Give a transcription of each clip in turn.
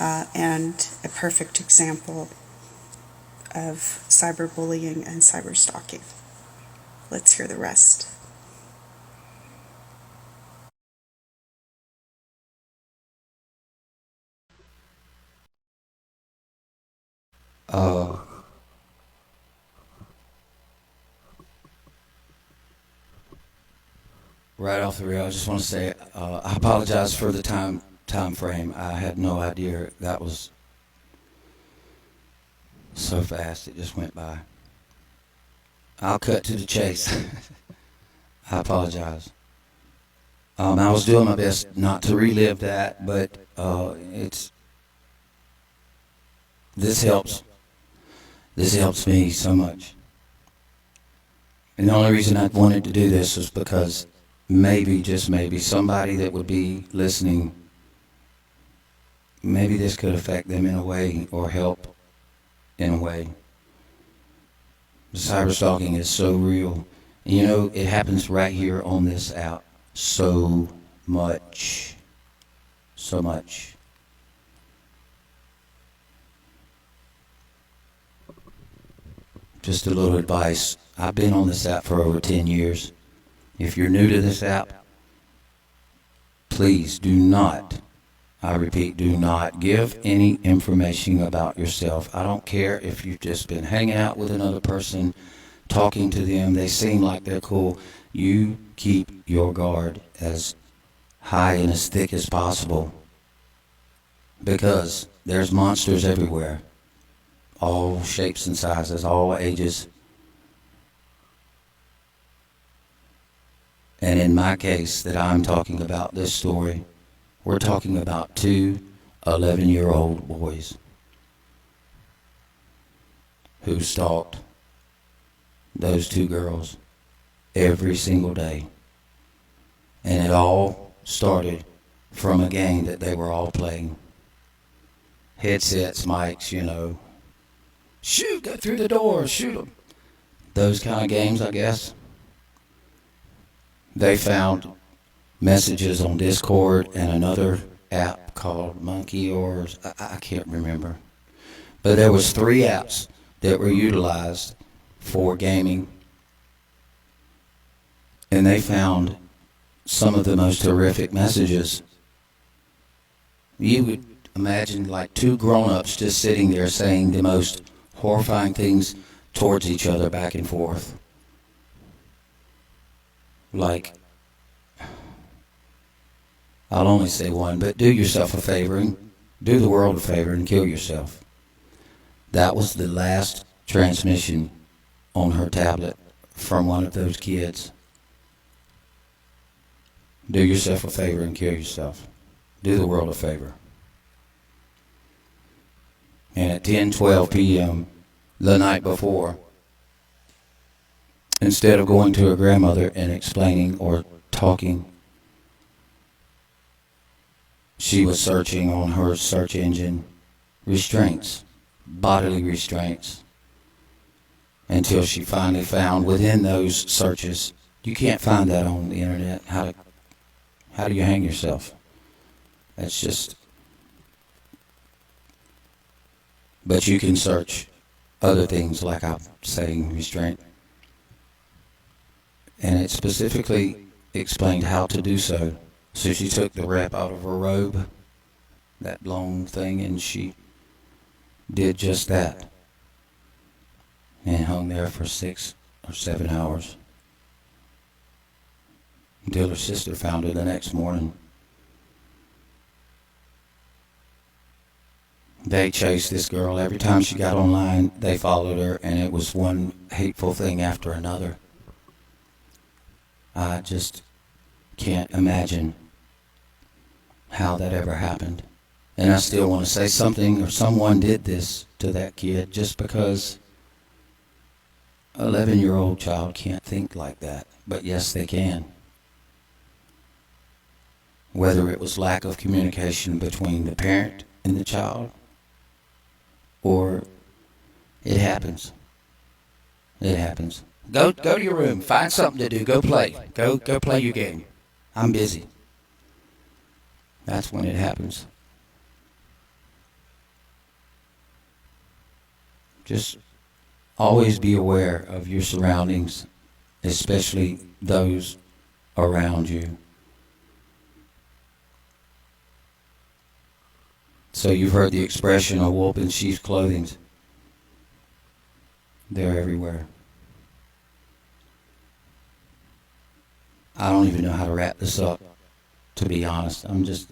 and a perfect example of cyberbullying and cyberstalking. Let's hear the rest. Right off the reel, I just want to say I apologize for the time frame. I had no idea that was so fast. It just went by. I'll cut to the chase. I apologize. I was doing my best not to relive that, but this helps. This helps me so much. And the only reason I wanted to do this was because maybe, just maybe, somebody that would be listening, maybe this could affect them in a way or help in a way. Cyberstalking is so real. And you know, it happens right here on this app so much. So much. Just a little advice. I've been on this app for over 10 years. If you're new to this app, please do not, I repeat, do not give any information about yourself. I don't care if you've just been hanging out with another person, talking to them, they seem like they're cool. You keep your guard as high and as thick as possible, because there's monsters everywhere, all shapes and sizes, all ages. And in my case that I'm talking about this story, we're talking about two 11-year-old boys who stalked those two girls every single day. And it all started from a game that they were all playing. Headsets, mics, you know. Shoot, go through the door, shoot them. Those kind of games, I guess. They found messages on Discord and another app called Monkey, or I can't remember. But there was 3 apps that were utilized for gaming. And they found some of the most horrific messages. You would imagine like 2 grown-ups just sitting there saying the most horrifying things towards each other back and forth. Like, I'll only say one, but do yourself a favor and do the world a favor and kill yourself. That was the last transmission on her tablet from one of those kids. Do yourself a favor and kill yourself. Do the world a favor. And at 10:12 p.m. the night before, instead of going to her grandmother and explaining or talking, she was searching on her search engine restraints, bodily restraints, until she finally found within those searches. You can't find that on the internet. How do you hang yourself? That's just... But you can search other things, like I'm saying, restraint. And it specifically explained how to do so. So she took the wrap out of her robe, that long thing, and she did just that. And hung there for 6 or 7 hours. Until her sister found her the next morning. They chased this girl. Every time she got online, they followed her, and it was one hateful thing after another. I just can't imagine how that ever happened. And I still want to say something, or someone did this to that kid, just because an 11-year-old child can't think like that. But yes, they can. Whether it was lack of communication between the parent and the child, or it happens. It happens. Go to your room. Find something to do. Go play. Go play your game. I'm busy. That's when it happens. Just always be aware of your surroundings, especially those around you. So you've heard the expression, a wolf in sheep's clothing. They're everywhere. I don't even know how to wrap this up, to be honest. I'm just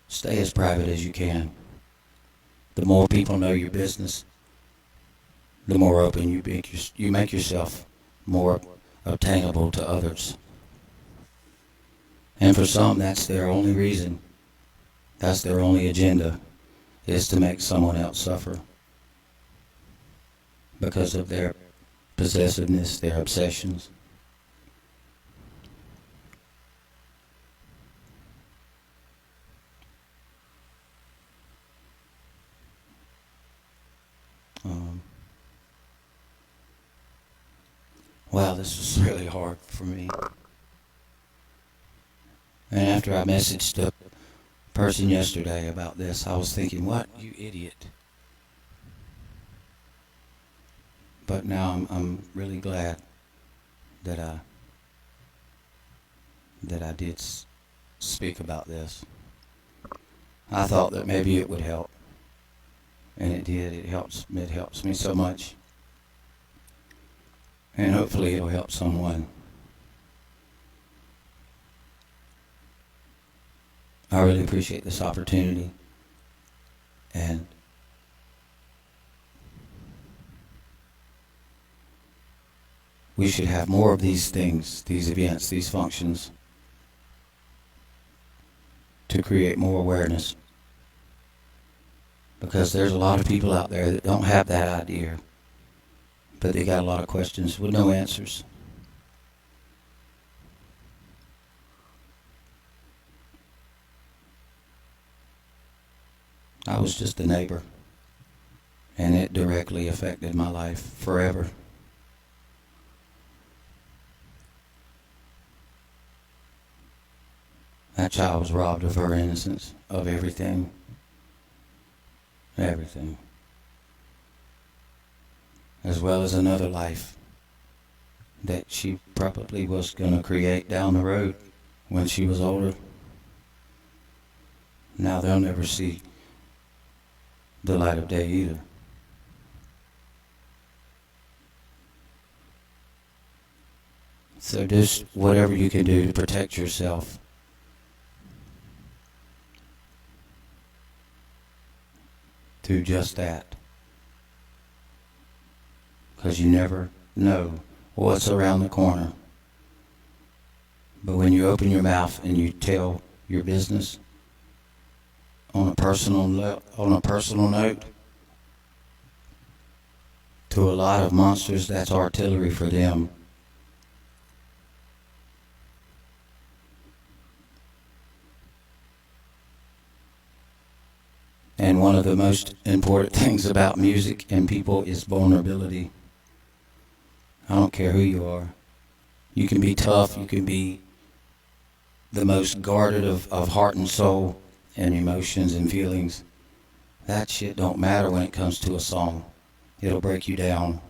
stay as private as you can. The more people know your business, the more open you make yourself more obtainable to others. And for some, that's their only reason. That's their only agenda, is to make someone else suffer because of their possessiveness, their obsessions. Wow, this was really hard for me. And after I messaged the person yesterday about this, I was thinking, what, you idiot. But now I'm really glad that I did speak about this. I thought that maybe it would help, and it did. It helps me so much, and hopefully it'll help someone. I really appreciate this opportunity, and we should have more of these things, these events, these functions, to create more awareness. Because there's a lot of people out there that don't have that idea, but they got a lot of questions with no answers. I was just a neighbor, and it directly affected my life forever. That child was robbed of her innocence, of everything. Everything. As well as another life that she probably was going to create down the road when she was older. Now they'll never see the light of day either. So just whatever you can do to protect yourself. Do just that. Because you never know what's around the corner. But when you open your mouth and you tell your business on a personal note, to a lot of monsters, that's artillery for them. And one of the most important things about music and people is vulnerability. I don't care who you are. You can be tough, you can be the most guarded of heart and soul and emotions and feelings. That shit don't matter when it comes to a song. It'll break you down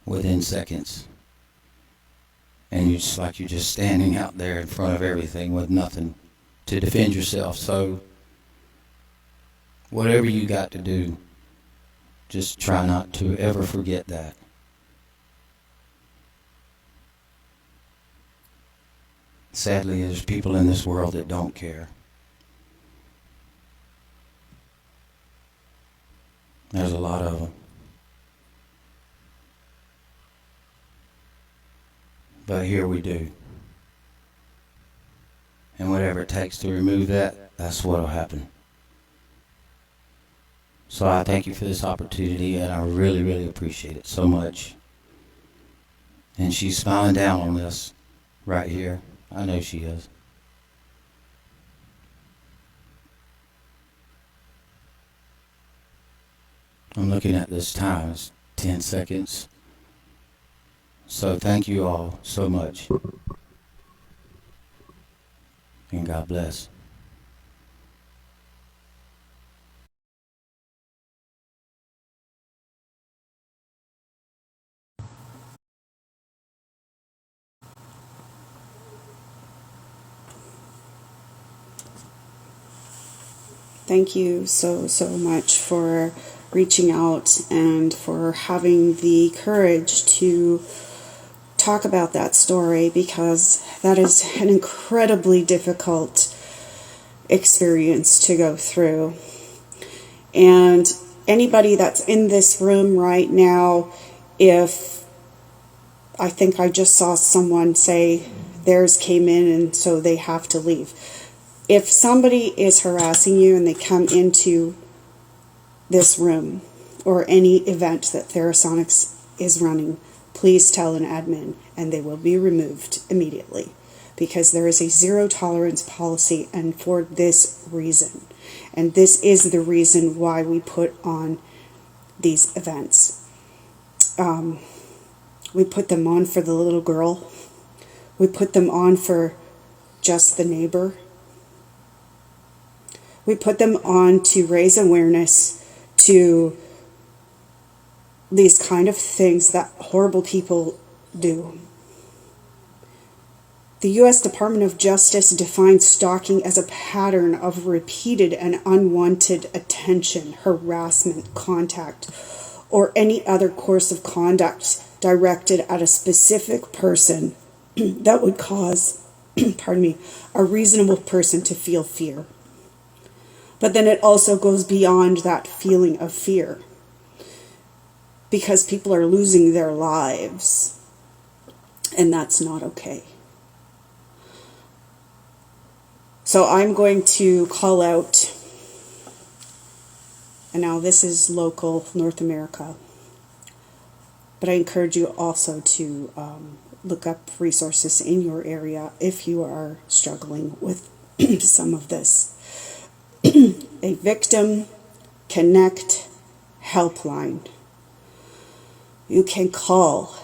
within seconds. And you're just standing out there in front of everything with nothing to defend yourself. So whatever you got to do, just try not to ever forget that. Sadly, there's people in this world that don't care. There's a lot of them. But here we do. And whatever it takes to remove that, that's what'll happen. So I thank you for this opportunity, and I really, really appreciate it so much. And she's smiling down on this right here. I know she is. I'm looking at this time. It's 10 seconds. So thank you all so much. And God bless. Thank you so much for reaching out and for having the courage to talk about that story, because that is an incredibly difficult experience to go through. And anybody that's in this room right now, if I think I just saw someone say theirs came in and so they have to leave. If somebody is harassing you and they come into this room or any event that TheraSonix is running, please tell an admin and they will be removed immediately, because there is a zero tolerance policy, and for this reason. And this is the reason why we put on these events. We put them on for the little girl. We put them on for just the neighbor. We put them on to raise awareness to these kind of things that horrible people do. The U.S. Department of Justice defines stalking as a pattern of repeated and unwanted attention, harassment, contact, or any other course of conduct directed at a specific person that would cause, a reasonable person to feel fear. But then it also goes beyond that feeling of fear, because people are losing their lives, and that's not okay. So I'm going to call out, and now this is local North America, but I encourage you also to look up resources in your area if you are struggling with some of this. A Victim Connect helpline. You can call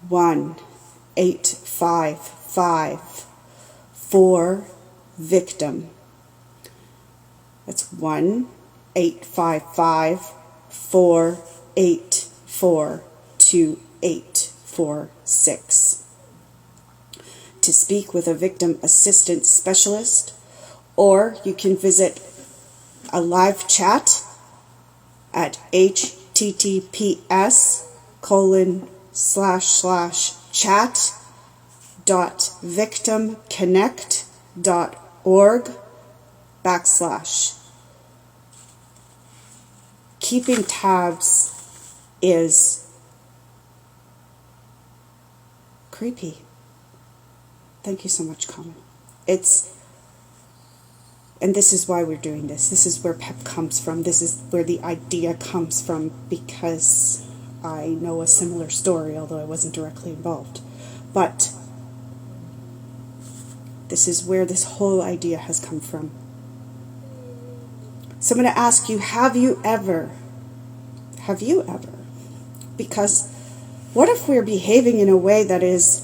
1-855-4-VICTIM. That's 1-855-484-2846 to speak with a victim assistance specialist, or you can visit a live chat at https://chat.victimconnect.org/. Keeping tabs is creepy. Thank you so much, Carmen. And this is why we're doing this. This is where PEP comes from. This is where the idea comes from, because I know a similar story, although I wasn't directly involved. But this is where this whole idea has come from. So I'm going to ask you, have you ever? Because what if we're behaving in a way that is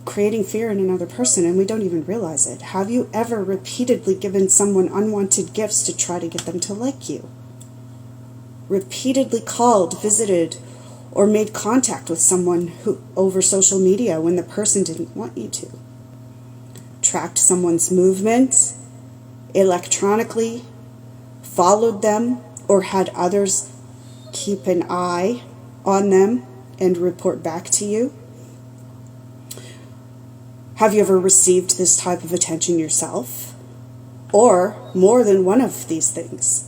creating fear in another person and we don't even realize it? Have you ever repeatedly given someone unwanted gifts to try to get them to like you? Repeatedly called, visited, or made contact with someone over social media when the person didn't want you to? Tracked someone's movements electronically, followed them, or had others keep an eye on them and report back to you? Have you ever received this type of attention yourself? Or more than one of these things?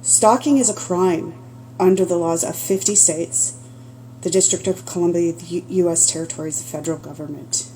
Stalking is a crime under the laws of 50 states, the District of Columbia, the U.S. territories, the federal government.